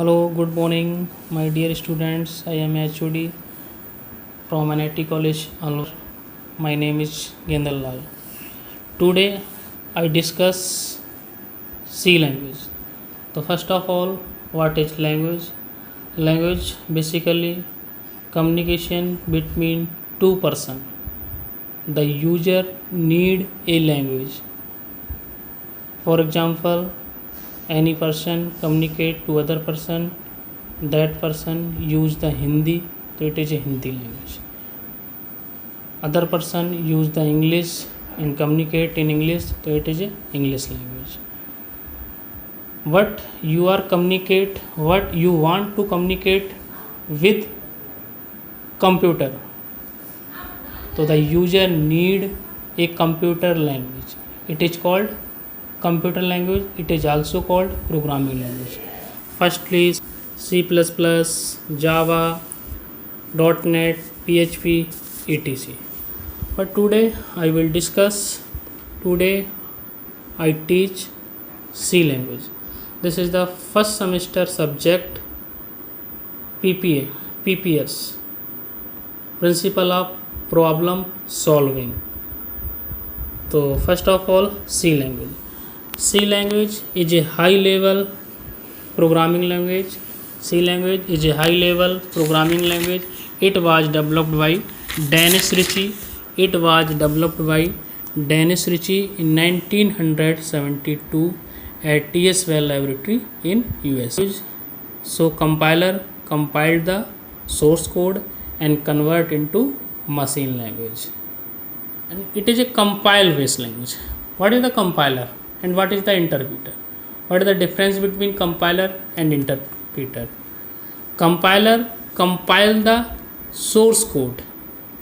Hello, good morning, my dear students. I am HOD from NIT College, Alur. My name is Gendal Lal. Today, I discuss C language. So, first of all, what is language? Language basically communication between two person. The user need a language. For example, any person communicate to other person, that person use the Hindi, so it is a Hindi language. Other person use the English and communicate in English, so it is a English language. What you want to communicate with computer, so the user need a computer language. It is called computer language. It is also called programming language. Firstly, C++, Java, .NET, PHP, etc. But today I teach C language. This is the first semester subject PPS, Principle of Problem Solving. So first of all, C language. C language is a high level programming language. C language is a high level programming language. It was developed by Dennis Ritchie. In 1972 at TSVL laboratory in US. So compiler compiled the source code and convert into machine language. And it is a compile based language. What is the compiler and what is the interpreter? What is the difference between compiler and interpreter? Compiler compile the source code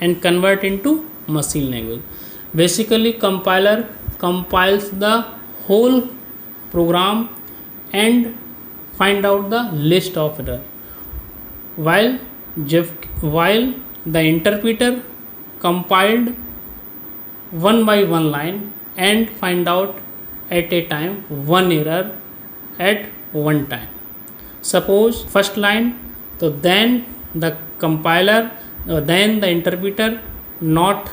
and convert into machine language. Basically, compiler compiles the whole program and find out the list of error, while the interpreter compiled one by one line and find out at a time one error at one time. Suppose first line, so then the compiler then the interpreter not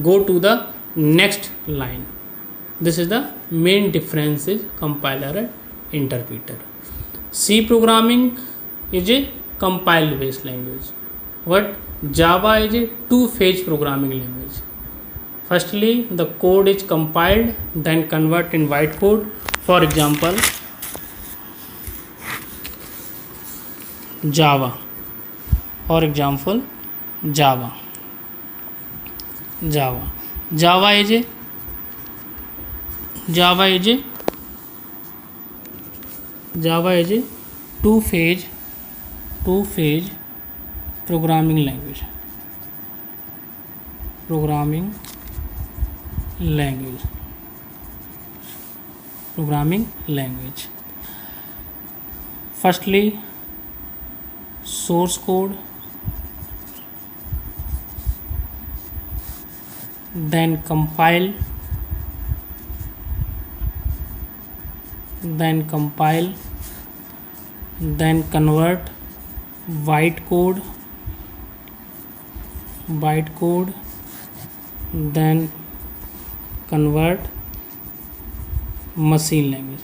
go to the next line. This is the main difference is compiler and interpreter. C programming is a compile based language. What Java is a two-phase programming language. Firstly, the code is compiled, then convert in white code. For example, Java. Java is a two-phase programming language. Firstly, source code, then compile, then convert byte code, then convert machine language.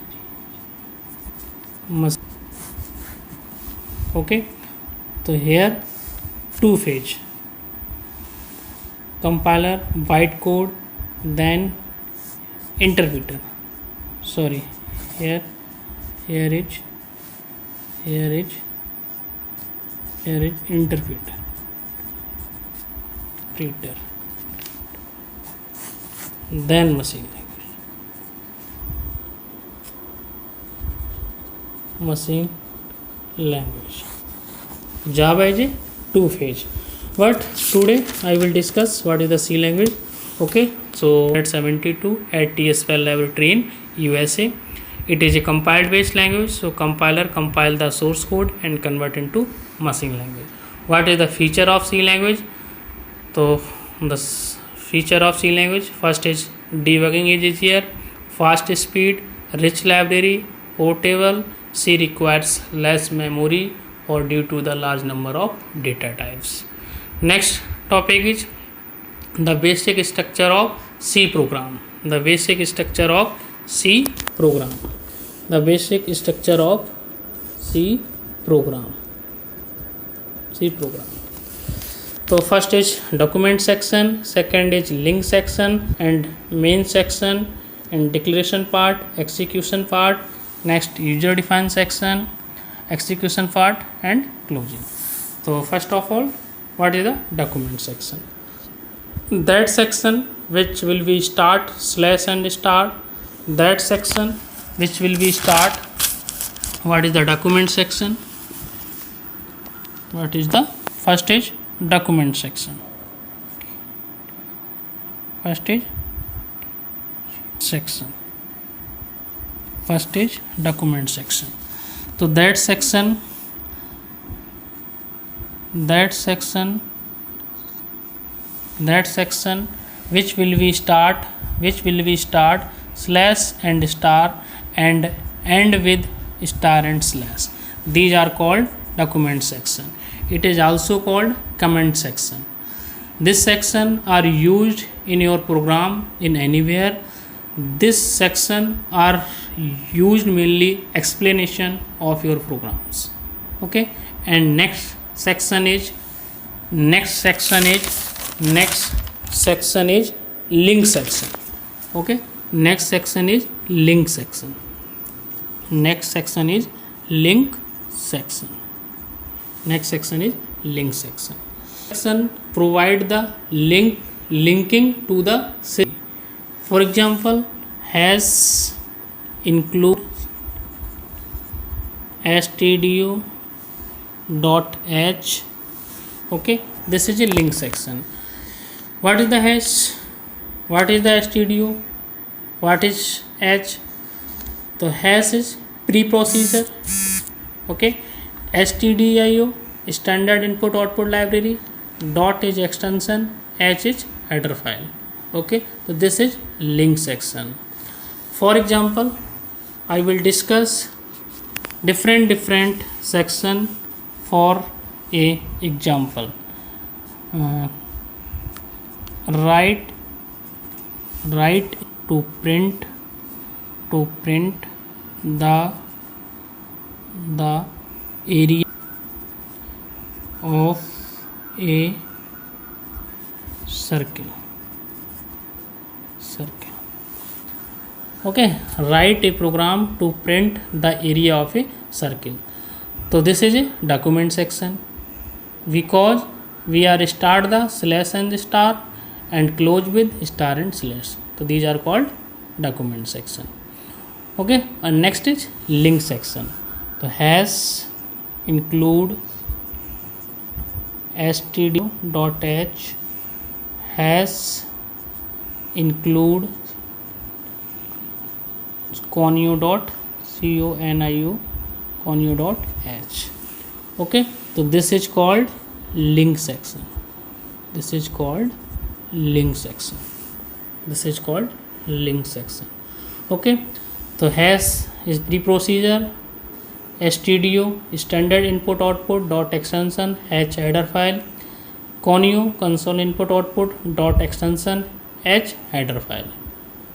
Okay, so here two phase, compiler, byte code, then interpreter. Sorry, here is interpreter. Then machine language. Java is a two phase. But today I will discuss what is the C language. Okay, so at 72 at TSVL laboratory in USA. It is a compiled based language. So compiler compile the source code and convert into machine language. What is the feature of C language? So the feature of C language, first is debugging is easier, fast speed, rich library, portable, C requires less memory or due to the large number of data types. Next topic is the basic structure of C program. The basic structure of C program. The basic structure of C program. C program. So first is document section, second is link section and main section and declaration part, execution part, next user defined section, execution part and closing. So first of all, what is the document section? That section which will be start slash and star, that section which will be start. What is the document section? What is the first is document section. First is section. First is document section. So that section which will be start slash and star and end with star and slash. These are called document section. It is also called comment section. This section are used in your program in anywhere. This section are used mainly explanation of your programs. Okay, and next section is link section. Okay, next section is link section. Next section is link section. Next section is link section. Section provide the linking to the system. For example, has include stdio.h. Okay, this is a link section. What is the hash? What is the stdio? What is h? The hash is preprocessor. Okay, stdio standard input output library, dot is extension, h is header file. Okay, so this is link section. For example, I will discuss different section for a example. Write to print the area of a circle. Okay, write a program to print the area of a circle. So this is a document section, because we are start the slash and star and close with star and slash. So these are called document section. Okay, and next is link section. So has include stdio.h, has include conio.h. Okay, so this is called link section. This is called link section. Okay, so has is preprocessor, stdio standard input output dot extension, h header file, conio console input output dot extension, h header file.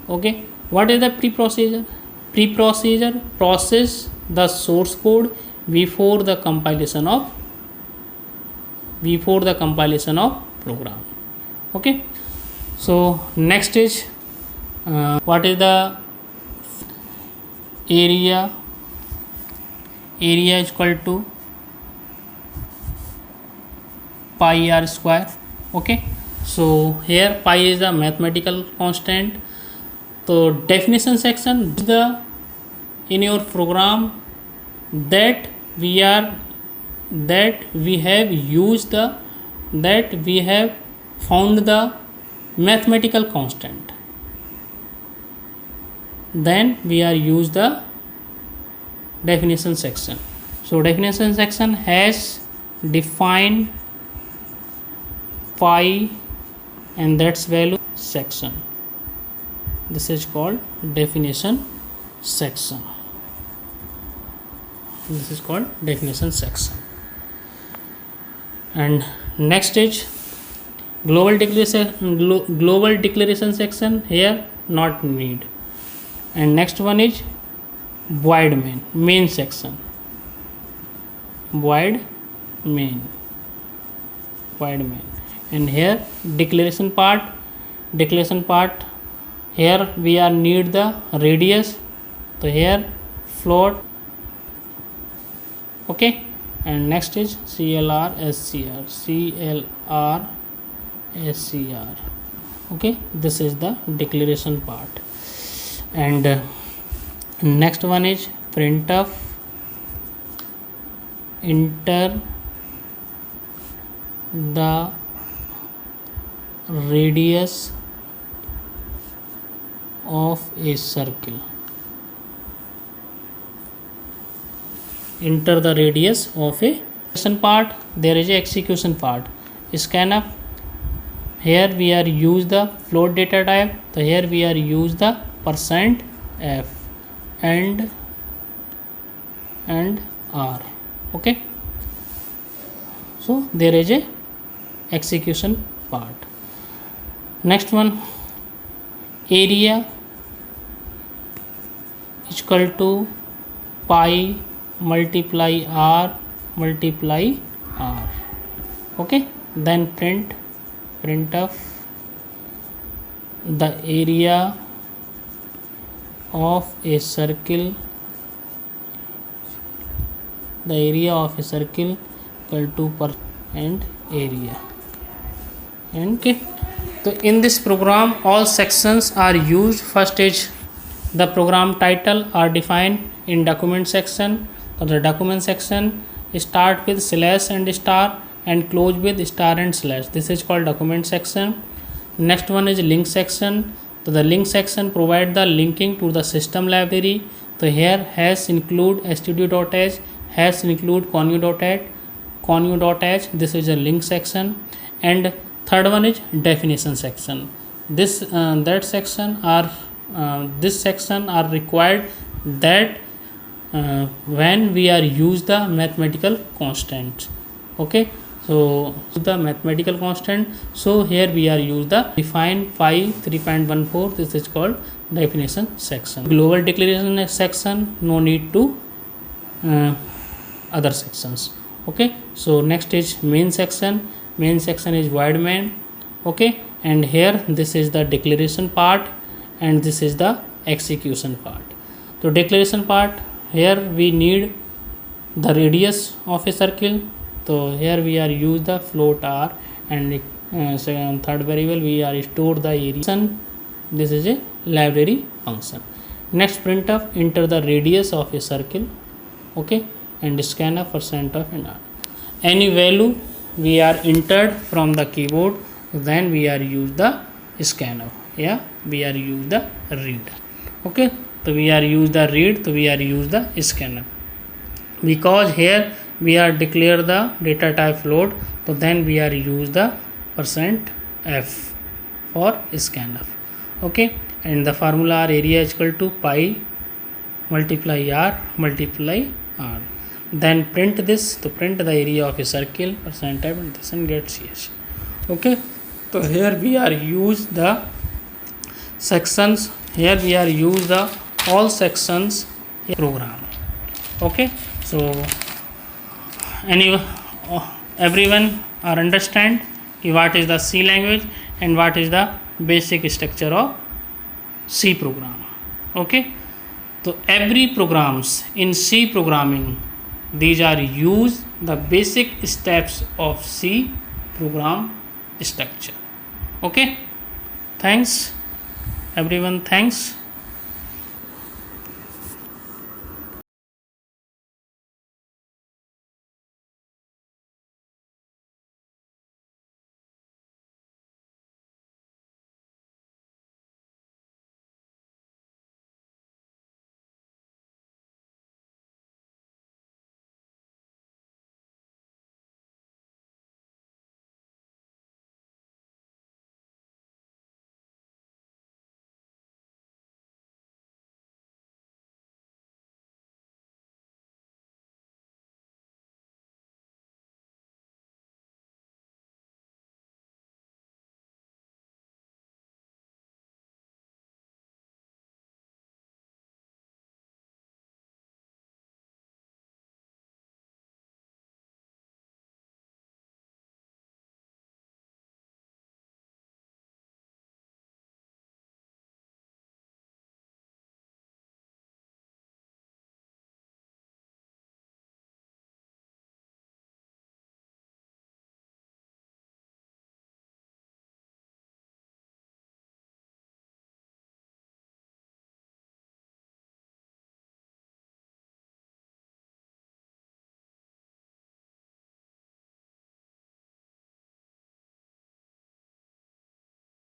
Okay, what is the preprocessor? Preprocessor process the source code before the compilation of program. Okay, so next is what is the area is equal to pi r square. Okay, so here pi is the mathematical constant. So definition section is the in your program that we have found the mathematical constant, then we are use the definition section. So definition section has defined pi and that's value section. This is called definition section. This is called definition section. And next is global declaration section. Here not need. And next one is void main section. Void main. And here declaration part. Here we are need the radius. So here float. Okay. And next is CLR SCR. Okay, this is the declaration part. And next one is printf enter the radius of a circle. Enter the radius of a part. There is a execution part. Scanf. Here we are use the float data type. So here we are use the %f and r. Okay. So there is a execution part. Next one, area is equal to pi multiply r. Okay. Then printf the area of a circle. The area of a circle equal to and area. And okay. So in this program all sections are used. First is the program title are defined in document section. So the document section start with slash and star and close with star and slash. This is called document section. Next one is link section. So the link section provide the linking to the system library. So here hash include std.h, hash include connu.h. This is a link section. And third one is definition section. This section are required that when we are use the mathematical constant. Okay, so the mathematical constant. So here we are use the define pi 3.14. This is called definition section. Global declaration section, no need to other sections. Okay, so next is main section. Main section is void main. Okay, and here this is the declaration part and this is the execution part. So declaration part, here we need the radius of a circle. So here we are use the float r and third variable we are store the area. This is a library function. Next printf enter the radius of a circle. Okay, and scanf %of and r. Any value we are entered from the keyboard, then we are use the scanf. Yeah, we are use the read. Okay, so we are use the read, so we are use the scanf. Because here we are declare the data type float, so then we are use the %f for scanf. Okay, and the formula r area is equal to pi multiply r. Then print this, to print the area of a circle %f and this and get ch. Okay, so here we are use the sections. Here we are use the all sections program. Okay, so everyone are understand what is the C language and what is the basic structure of C program. Okay, so every programs in C programming, these are use the basic steps of C program structure. Okay, thanks everyone, thanks.